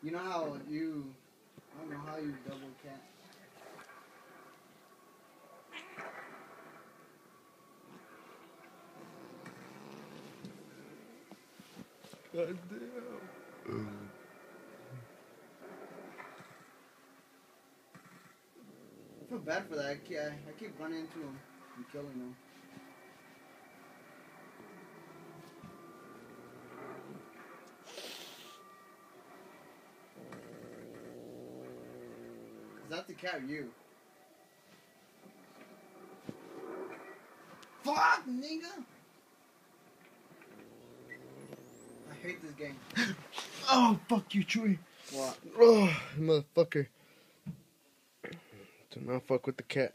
You know how you, I don't know how you double cat. God damn. I feel bad for that. I keep running into him and killing him. Is that the cat or you? Fuck, nigga! I hate this game. Oh, fuck you, Chewy. What? Oh, motherfucker. Do not fuck with the cat.